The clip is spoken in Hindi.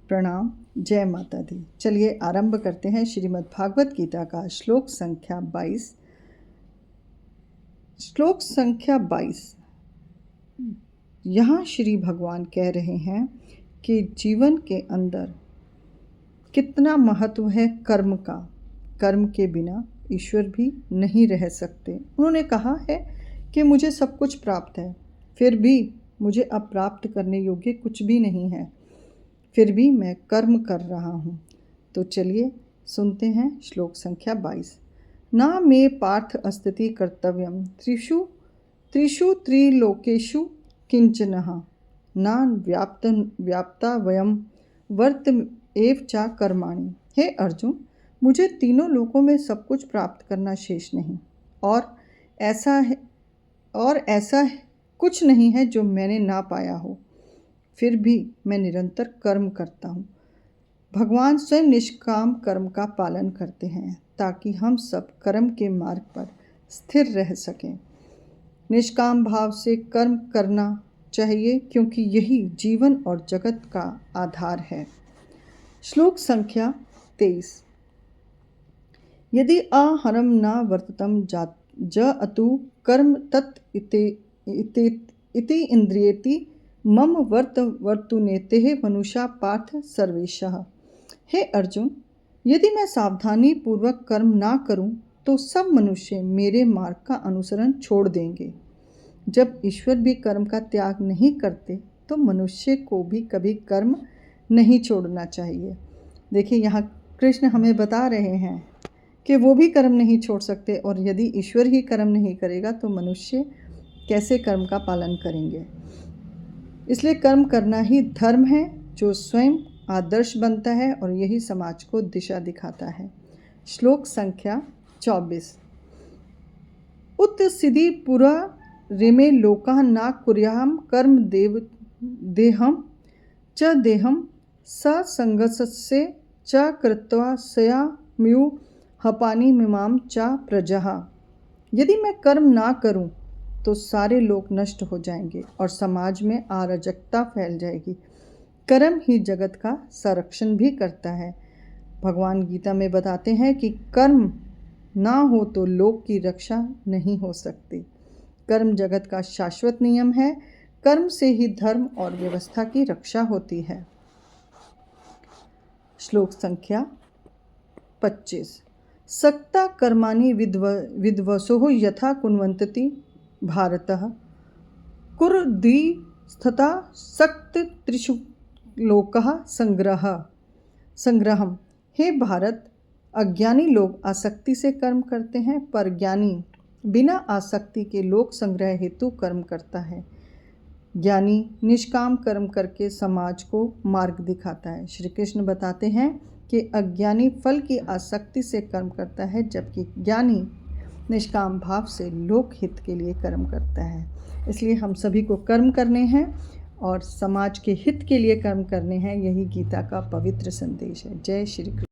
प्रणाम। जय माता दी। चलिए आरंभ करते हैं श्रीमद् भागवत गीता का श्लोक संख्या 22। श्लोक संख्या 22 यहाँ श्री भगवान कह रहे हैं कि जीवन के अंदर कितना महत्व है कर्म का। कर्म के बिना ईश्वर भी नहीं रह सकते। उन्होंने कहा है कि मुझे सब कुछ प्राप्त है, फिर भी मुझे अब प्राप्त करने योग्य कुछ भी नहीं है, फिर भी मैं कर्म कर रहा हूँ। तो चलिए सुनते हैं श्लोक संख्या 22। ना मे पार्थ अस्तिति कर्तव्यम त्रिषु त्रिलोकेषु किंचनः ना व्याप्ता वयम वर्त एव चा कर्माणि। हे अर्जुन, मुझे तीनों लोकों में सब कुछ प्राप्त करना शेष नहीं, और ऐसा कुछ नहीं है जो मैंने ना पाया हो, फिर भी मैं निरंतर कर्म करता हूँ। भगवान स्वयं निष्काम कर्म का पालन करते हैं ताकि हम सब कर्म के मार्ग पर स्थिर रह सकें। निष्काम भाव से कर्म करना चाहिए क्योंकि यही जीवन और जगत का आधार है। श्लोक संख्या 23। यदि आहरम न वर्ततम ज अतु कर्म तत् इति इंद्रियेति मम वर्तुनेते मनुष्या पार्थ सर्वेशः। हे अर्जुन, यदि मैं सावधानी पूर्वक कर्म ना करूं तो सब मनुष्य मेरे मार्ग का अनुसरण छोड़ देंगे। जब ईश्वर भी कर्म का त्याग नहीं करते तो मनुष्य को भी कभी कर्म नहीं छोड़ना चाहिए। देखिए, यहाँ कृष्ण हमें बता रहे हैं कि वो भी कर्म नहीं छोड़ सकते, और यदि ईश्वर ही कर्म नहीं करेगा तो मनुष्य कैसे कर्म का पालन करेंगे। इसलिए कर्म करना ही धर्म है जो स्वयं आदर्श बनता है और यही समाज को दिशा दिखाता है। श्लोक संख्या 24। उत सिद्धि पुरा रेमे लोका ना कुर्याम कर्म देहम स संगस्य च कृत्वा सयाम्यु हपानि मिमाम च प्रजः। यदि मैं कर्म ना करूं तो सारे लोग नष्ट हो जाएंगे और समाज में अराजकता फैल जाएगी। कर्म ही जगत का संरक्षण भी करता है। भगवान गीता में बताते हैं कि कर्म ना हो तो लोक की रक्षा नहीं हो सकती। कर्म जगत का शाश्वत नियम है। कर्म से ही धर्म और व्यवस्था की रक्षा होती है। श्लोक संख्या 25। सक्ता कर्माणि विद्वसो यथा कुर्वन्ति भारतः कुर्दीस्थता सक्त त्रिषु लोकः संग्रहम। हे भारत, अज्ञानी लोग आसक्ति से कर्म करते हैं, पर ज्ञानी बिना आसक्ति के लोक संग्रह हेतु कर्म करता है। ज्ञानी निष्काम कर्म करके समाज को मार्ग दिखाता है। श्री कृष्ण बताते हैं कि अज्ञानी फल की आसक्ति से कर्म करता है, जबकि ज्ञानी निष्काम भाव से लोक हित के लिए कर्म करता है। इसलिए हम सभी को कर्म करने हैं और समाज के हित के लिए कर्म करने हैं। यही गीता का पवित्र संदेश है। जय श्री कृष्ण।